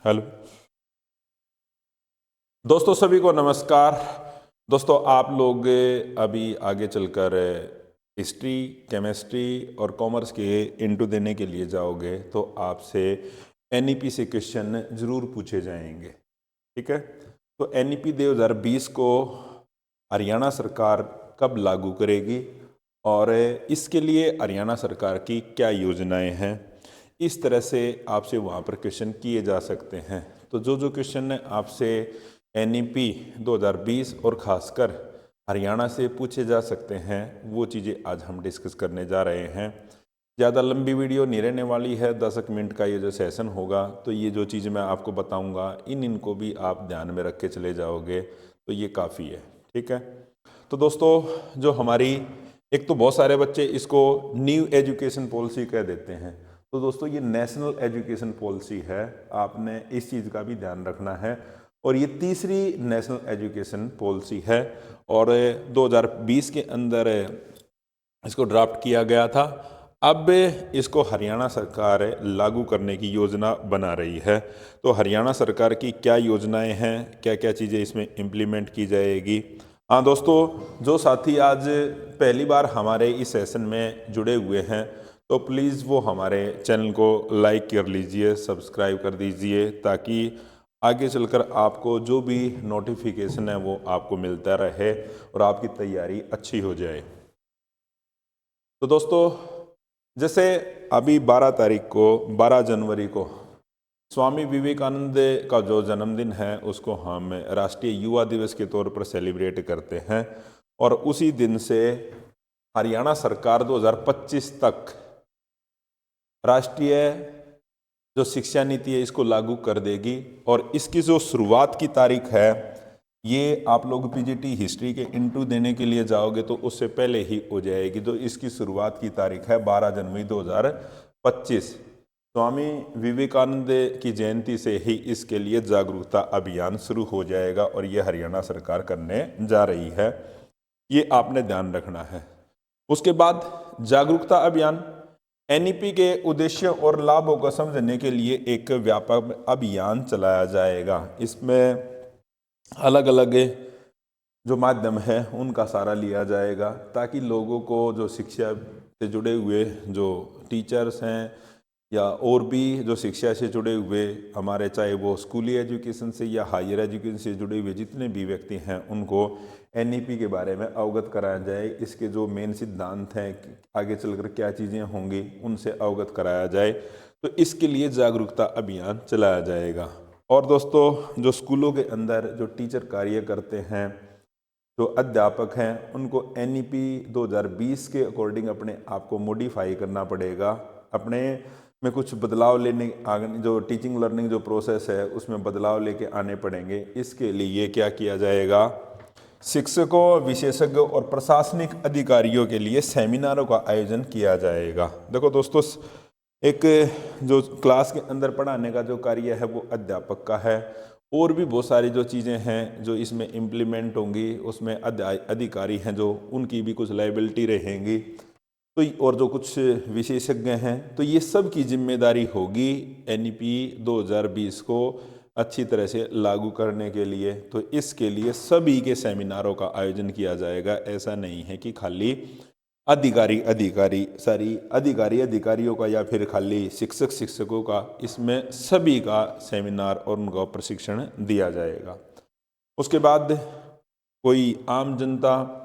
Hello दोस्तों, सभी को नमस्कार। दोस्तों, आप लोग अभी आगे चलकर हिस्ट्री, केमिस्ट्री और कॉमर्स के इंटू देने के लिए जाओगे तो आपसे एनईपी से क्वेश्चन ज़रूर पूछे जाएंगे। ठीक है, तो एनईपी 2020 को हरियाणा सरकार कब लागू करेगी और इसके लिए हरियाणा सरकार की क्या योजनाएं हैं, इस तरह से आपसे वहाँ पर क्वेश्चन किए जा सकते हैं। तो जो क्वेश्चन आपसे एनईपी 2020 और ख़ासकर हरियाणा से पूछे जा सकते हैं वो चीज़ें आज हम डिस्कस करने जा रहे हैं। ज़्यादा लंबी वीडियो नहीं रहने वाली है, 10 मिनट का ये जो सेशन होगा, तो ये जो चीज़ मैं आपको बताऊंगा इनको भी आप ध्यान में रख के चले जाओगे तो ये काफ़ी है। ठीक है, तो दोस्तों जो हमारी एक तो बहुत सारे बच्चे इसको न्यू एजुकेशन पॉलिसी कह देते हैं, तो दोस्तों ये नेशनल एजुकेशन पॉलिसी है, आपने इस चीज़ का भी ध्यान रखना है। और ये तीसरी नेशनल एजुकेशन पॉलिसी है और 2020 के अंदर इसको ड्राफ्ट किया गया था। अब इसको हरियाणा सरकार लागू करने की योजना बना रही है। तो हरियाणा सरकार की क्या योजनाएं हैं, क्या क्या चीज़ें इसमें इम्प्लीमेंट की जाएगी। हाँ दोस्तों, जो साथी आज पहली बार हमारे इस सेशन में जुड़े हुए हैं तो प्लीज़ वो हमारे चैनल को लाइक कर लीजिए, सब्सक्राइब कर दीजिए, ताकि आगे चलकर आपको जो भी नोटिफिकेशन है वो आपको मिलता रहे और आपकी तैयारी अच्छी हो जाए। तो दोस्तों, जैसे अभी 12 जनवरी को स्वामी विवेकानंद का जो जन्मदिन है उसको हम राष्ट्रीय युवा दिवस के तौर पर सेलिब्रेट करते हैं और उसी दिन से हरियाणा सरकार 2025 तक राष्ट्रीय जो शिक्षा नीति है इसको लागू कर देगी। और इसकी जो शुरुआत की तारीख है ये आप लोग पीजीटी हिस्ट्री के इंटू देने के लिए जाओगे तो उससे पहले ही हो जाएगी। तो इसकी शुरुआत की तारीख है 12 जनवरी 2025। स्वामी विवेकानंद की जयंती से ही इसके लिए जागरूकता अभियान शुरू हो जाएगा और ये हरियाणा सरकार करने जा रही है, ये आपने ध्यान रखना है। उसके बाद जागरूकता अभियान एनईपी के उद्देश्य और लाभों को समझने के लिए एक व्यापक अभियान चलाया जाएगा। इसमें अलग अलग जो माध्यम है उनका सहारा लिया जाएगा ताकि लोगों को जो शिक्षा से जुड़े हुए जो टीचर्स हैं या और भी जो शिक्षा से जुड़े हुए हमारे, चाहे वो स्कूली एजुकेशन से या हायर एजुकेशन से जुड़े हुए जितने भी व्यक्ति हैं उनको एनईपी के बारे में अवगत कराया जाए। इसके जो मेन सिद्धांत हैं, आगे चलकर क्या चीज़ें होंगी, उनसे अवगत कराया जाए। तो इसके लिए जागरूकता अभियान चलाया जाएगा। और दोस्तों, जो स्कूलों के अंदर जो टीचर कार्य करते हैं, जो अध्यापक हैं, उनको एनईपी 2020 के अकॉर्डिंग अपने आप को मॉडिफाई करना पड़ेगा, अपने में कुछ बदलाव लेने, जो टीचिंग लर्निंग जो प्रोसेस है उसमें बदलाव लेके आने पड़ेंगे। इसके लिए क्या किया जाएगा, शिक्षकों, विशेषज्ञों और प्रशासनिक अधिकारियों के लिए सेमिनारों का आयोजन किया जाएगा। देखो दोस्तों, एक जो क्लास के अंदर पढ़ाने का जो कार्य है वो अध्यापक का है, और भी बहुत सारी जो चीज़ें हैं जो इसमें इम्प्लीमेंट होंगी उसमें अधिकारी हैं जो उनकी भी कुछ लाइबिलिटी रहेंगी, तो और जो कुछ विशेषज्ञ हैं, तो ये सब की जिम्मेदारी होगी एनईपी 2020 को अच्छी तरह से लागू करने के लिए। तो इसके लिए सभी के सेमिनारों का आयोजन किया जाएगा। ऐसा नहीं है कि खाली अधिकारियों का या फिर खाली शिक्षकों का, इसमें सभी का सेमिनार और उनका प्रशिक्षण दिया जाएगा। उसके बाद कोई आम जनता,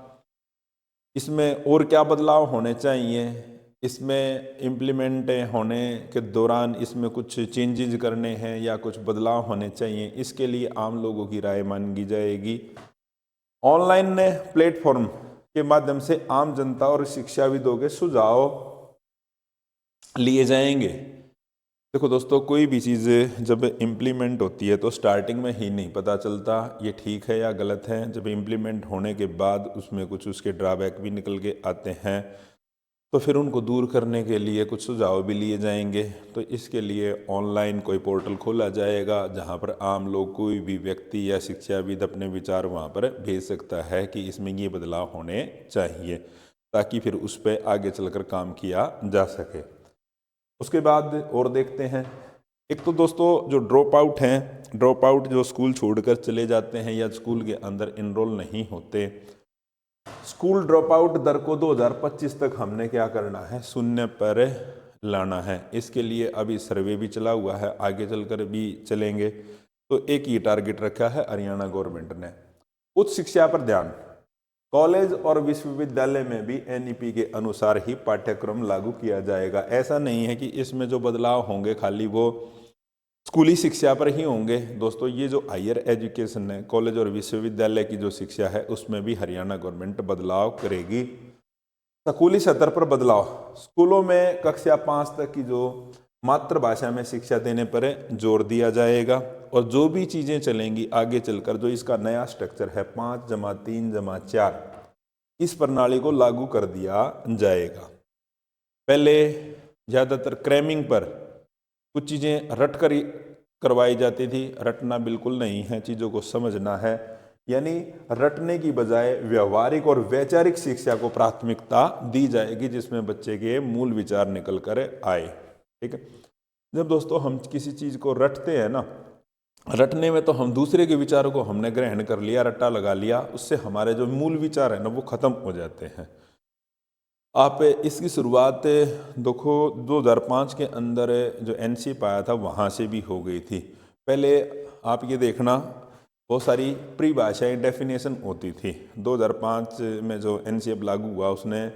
इसमें और क्या बदलाव होने चाहिए, इसमें इम्प्लीमेंट होने के दौरान इसमें कुछ चेंजेस करने हैं या कुछ बदलाव होने चाहिए, इसके लिए आम लोगों की राय मांगी जाएगी। ऑनलाइन प्लेटफॉर्म के माध्यम से आम जनता और शिक्षाविदों के सुझाव लिए जाएंगे। देखो दोस्तों, कोई भी चीज़ जब इम्प्लीमेंट होती है तो स्टार्टिंग में ही नहीं पता चलता ये ठीक है या गलत है। जब इम्प्लीमेंट होने के बाद उसमें कुछ उसके ड्रॉबैक भी निकल के आते हैं तो फिर उनको दूर करने के लिए कुछ सुझाव भी लिए जाएंगे। तो इसके लिए ऑनलाइन कोई पोर्टल खोला जाएगा जहां पर आम लोग, कोई भी व्यक्ति या शिक्षाविद अपने विचार वहां पर भेज सकता है कि इसमें ये बदलाव होने चाहिए, ताकि फिर उस पर आगे चलकर काम किया जा सके। उसके बाद और देखते हैं एक तो दोस्तों जो ड्रॉप आउट हैं, ड्रॉप आउट जो स्कूल छोड़कर चले जाते हैं या स्कूल के अंदर इनरोल नहीं होते, स्कूल ड्रॉप आउट दर को 2025 तक हमने क्या करना है, शून्य पर लाना है। इसके लिए अभी सर्वे भी चला हुआ है, आगे चलकर भी चलेंगे। तो एक ही टारगेट रखा है हरियाणा गवर्नमेंट ने। उच्च शिक्षा पर ध्यान, कॉलेज और विश्वविद्यालय में भी एनईपी के अनुसार ही पाठ्यक्रम लागू किया जाएगा। ऐसा नहीं है कि इसमें जो बदलाव होंगे खाली वो स्कूली शिक्षा पर ही होंगे। दोस्तों ये जो हायर एजुकेशन है, कॉलेज और विश्वविद्यालय की जो शिक्षा है, उसमें भी हरियाणा गवर्नमेंट बदलाव करेगी। स्कूली स्तर पर बदलाव, स्कूलों में कक्षा 5 तक की जो मातृभाषा में शिक्षा देने पर जोर दिया जाएगा। और जो भी चीज़ें चलेंगी आगे चलकर, जो इसका नया स्ट्रक्चर है 5+3+4, इस प्रणाली को लागू कर दिया जाएगा। पहले ज़्यादातर क्रैमिंग पर कुछ चीज़ें रट कर करवाई जाती थी, रटना बिल्कुल नहीं है, चीज़ों को समझना है। यानी रटने की बजाय व्यवहारिक और वैचारिक शिक्षा को प्राथमिकता दी जाएगी, जिसमें बच्चे के मूल विचार निकल कर आए। ठीक है, जब दोस्तों हम किसी चीज़ को रटते हैं ना, रटने में तो हम दूसरे के विचारों को हमने ग्रहण कर लिया, रट्टा लगा लिया, उससे हमारे जो मूल विचार है ना वो खत्म हो जाते हैं। आप इसकी शुरुआत देखो 2005 के अंदर जो एनसी पाया था वहाँ से भी हो गई थी। पहले आप ये देखना बहुत सारी परिभाषाएं डेफिनेशन होती थी। 2005 में जो एनसीएफ लागू हुआ उसने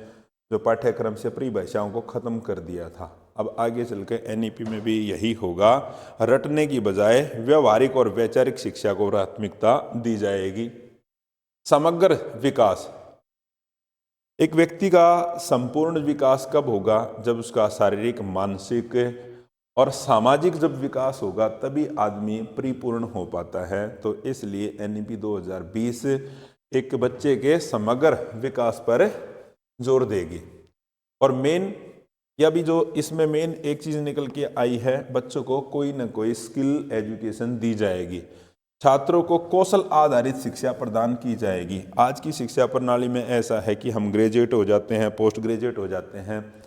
जो पाठ्यक्रम से परिभाषाओं को ख़त्म कर दिया था। अब आगे चल के एनईपी में भी यही होगा, रटने की बजाय व्यवहारिक और वैचारिक शिक्षा को प्राथमिकता दी जाएगी। समग्र विकास, एक व्यक्ति का संपूर्ण विकास कब होगा, जब उसका शारीरिक, मानसिक और सामाजिक जब विकास होगा तभी आदमी परिपूर्ण हो पाता है। तो इसलिए एनईपी 2020 एक बच्चे के समग्र विकास पर जोर देगी। और मेन या भी जो इसमें मेन एक चीज़ निकल के आई है, बच्चों को कोई ना कोई स्किल एजुकेशन दी जाएगी, छात्रों को कौशल आधारित शिक्षा प्रदान की जाएगी। आज की शिक्षा प्रणाली में ऐसा है कि हम ग्रेजुएट हो जाते हैं, पोस्ट ग्रेजुएट हो जाते हैं,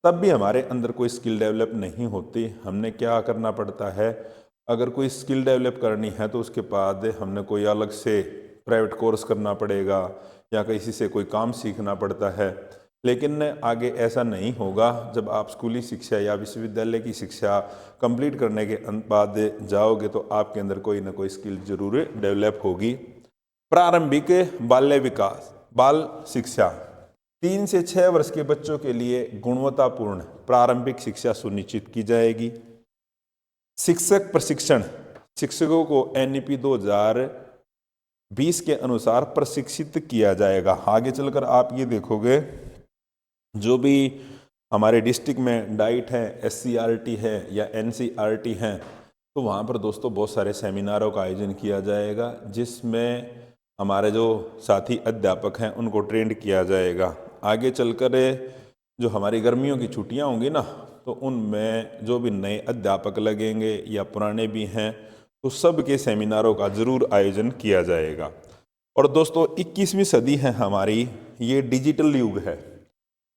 तब भी हमारे अंदर कोई स्किल डेवलप नहीं होती। हमने क्या करना पड़ता है, अगर कोई स्किल डेवलप करनी है तो उसके बाद हमने कोई अलग से प्राइवेट कोर्स करना पड़ेगा या किसी से कोई काम सीखना पड़ता है। लेकिन आगे ऐसा नहीं होगा। जब आप स्कूली शिक्षा या विश्वविद्यालय की शिक्षा कंप्लीट करने के बाद जाओगे तो आपके अंदर कोई ना कोई स्किल जरूर डेवलप होगी। प्रारंभिक बाल्य विकास, बाल शिक्षा, 3 से 6 वर्ष के बच्चों के लिए गुणवत्तापूर्ण प्रारंभिक शिक्षा सुनिश्चित की जाएगी। शिक्षक प्रशिक्षण, शिक्षकों को एनईपी 2020 के अनुसार प्रशिक्षित किया जाएगा। आगे चलकर आप ये देखोगे जो भी हमारे डिस्ट्रिक्ट में डाइट है, एससीईआरटी है या एनसीईआरटी है, तो वहाँ पर दोस्तों बहुत सारे सेमिनारों का आयोजन किया जाएगा, जिसमें हमारे जो साथी अध्यापक हैं उनको ट्रेंड किया जाएगा। आगे चलकर जो हमारी गर्मियों की छुट्टियाँ होंगी ना, तो उनमें जो भी नए अध्यापक लगेंगे या पुराने भी हैं, तो सब के सेमिनारों का ज़रूर आयोजन किया जाएगा। और दोस्तों 21वीं सदी है हमारी, ये डिजिटल युग है,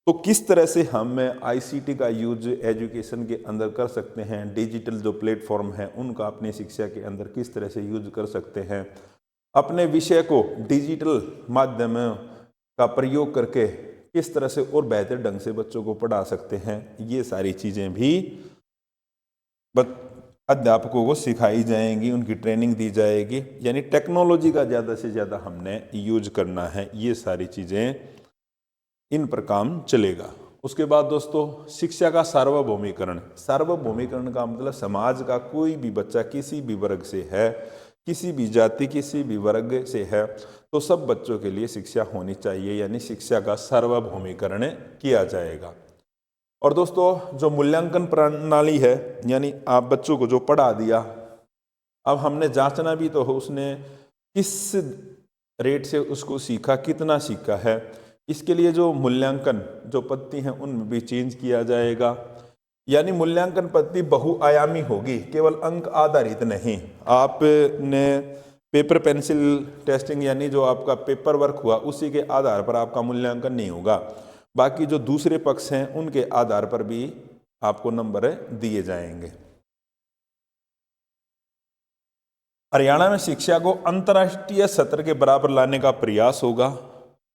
तो किस तरह से हम आईसीटी का यूज एजुकेशन के अंदर कर सकते हैं, डिजिटल जो प्लेटफॉर्म है उनका अपनी शिक्षा के अंदर किस तरह से यूज कर सकते हैं, अपने विषय को डिजिटल माध्यम का प्रयोग करके किस तरह से और बेहतर ढंग से बच्चों को पढ़ा सकते हैं, ये सारी चीज़ें भी अध्यापकों को सिखाई जाएंगी, उनकी ट्रेनिंग दी जाएगी। यानी टेक्नोलॉजी का ज़्यादा से ज़्यादा हमने यूज करना है, ये सारी चीज़ें इन पर काम चलेगा। उसके बाद दोस्तों शिक्षा का सार्वभौमिकरण, सार्वभौमिकरण का मतलब समाज का कोई भी बच्चा किसी भी वर्ग से है, किसी भी जाति, किसी भी वर्ग से है, तो सब बच्चों के लिए शिक्षा होनी चाहिए, यानी शिक्षा का सार्वभौमिकरण किया जाएगा। और दोस्तों जो मूल्यांकन प्रणाली है, यानी आप बच्चों को जो पढ़ा दिया, अब हमने जांचना भी तो हो उसने किस रेट से उसको सीखा, कितना सीखा है। इसके लिए जो मूल्यांकन जो पद्धति है उनमें भी चेंज किया जाएगा, यानी मूल्यांकन पद्धति बहुआयामी होगी, केवल अंक आधारित नहीं। आपने पेपर पेंसिल टेस्टिंग यानी जो आपका पेपर वर्क हुआ उसी के आधार पर आपका मूल्यांकन नहीं होगा, बाकी जो दूसरे पक्ष हैं उनके आधार पर भी आपको नंबर दिए जाएंगे। हरियाणा में शिक्षा को अंतर्राष्ट्रीय स्तर के बराबर लाने का प्रयास होगा,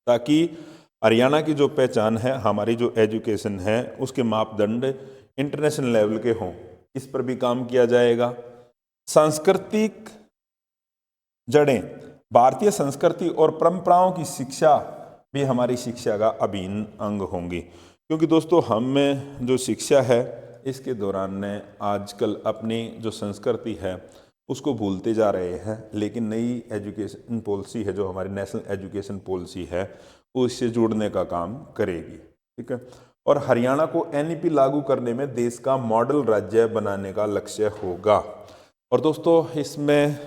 ताकि हरियाणा की जो पहचान है, हमारी जो एजुकेशन है, उसके मापदंड इंटरनेशनल लेवल के हों। इस पर भी काम किया जाएगा। सांस्कृतिक जड़ें, भारतीय संस्कृति और परंपराओं की शिक्षा भी हमारी शिक्षा का अभिन्न अंग होंगी, क्योंकि दोस्तों हम में जो शिक्षा है इसके दौरान ने आजकल अपनी जो संस्कृति है उसको भूलते जा रहे हैं। लेकिन नई एजुकेशन पॉलिसी है, जो हमारी नेशनल एजुकेशन पॉलिसी है, वो इससे जुड़ने का काम करेगी। ठीक है। और हरियाणा को एनईपी लागू करने में देश का मॉडल राज्य बनाने का लक्ष्य होगा। और दोस्तों इसमें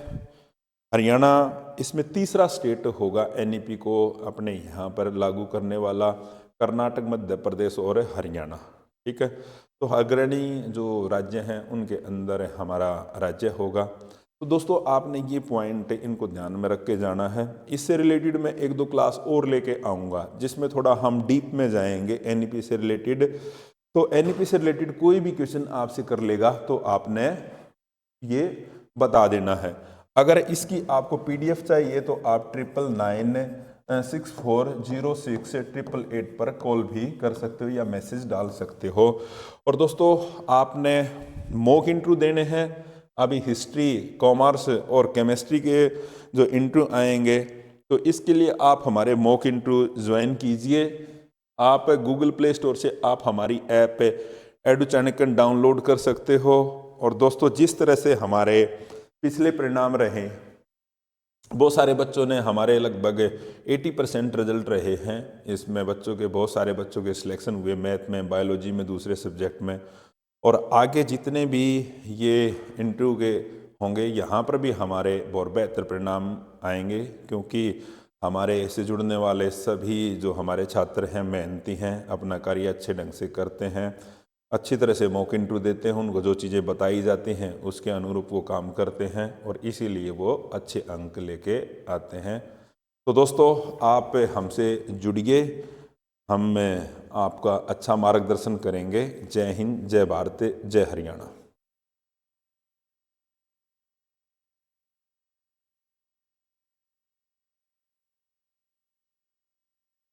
हरियाणा इसमें तीसरा स्टेट होगा एनईपी को अपने यहाँ पर लागू करने वाला, कर्नाटक, मध्य प्रदेश और हरियाणा। ठीक है। तो अग्रणी जो राज्य हैं उनके अंदर हमारा राज्य होगा। तो दोस्तों आपने ये पॉइंट इनको ध्यान में रख के जाना है। इससे रिलेटेड मैं एक दो क्लास और लेके आऊँगा जिसमें थोड़ा हम डीप में जाएंगे एनईपी से रिलेटेड। तो एनईपी से रिलेटेड कोई भी क्वेश्चन आपसे कर लेगा तो आपने ये बता देना है। अगर इसकी आपको पीडीएफ चाहिए तो आप 9996406888 पर कॉल भी कर सकते हो या मैसेज डाल सकते हो। और दोस्तों आपने मॉक इंटरव्यू देने हैं। अभी हिस्ट्री, कॉमर्स और केमिस्ट्री के जो इंटरव्यू आएंगे, तो इसके लिए आप हमारे मॉक इंटरव्यू ज्वाइन कीजिए। आप गूगल प्ले स्टोर से आप हमारी ऐप एडू चाणक्य डाउनलोड कर सकते हो। और दोस्तों जिस तरह से हमारे पिछले परिणाम रहे, बहुत सारे बच्चों ने हमारे लगभग 80% रिजल्ट रहे हैं। इसमें बच्चों के बहुत सारे बच्चों के सिलेक्शन हुए मैथ में, बायोलॉजी में, दूसरे सब्जेक्ट में। और आगे जितने भी ये इंटरव्यू के होंगे यहाँ पर भी हमारे बहुत बेहतर परिणाम आएंगे, क्योंकि हमारे इससे जुड़ने वाले सभी जो हमारे छात्र हैं मेहनती हैं, अपना कार्य अच्छे ढंग से करते हैं, अच्छी तरह से मॉक इंटरव्यू देते हैं, उनको जो चीज़ें बताई जाती हैं उसके अनुरूप वो काम करते हैं और इसीलिए वो अच्छे अंक लेके आते हैं। तो दोस्तों आप हमसे जुड़िए, हम आपका अच्छा मार्गदर्शन करेंगे। जय हिंद, जय भारत, जय हरियाणा।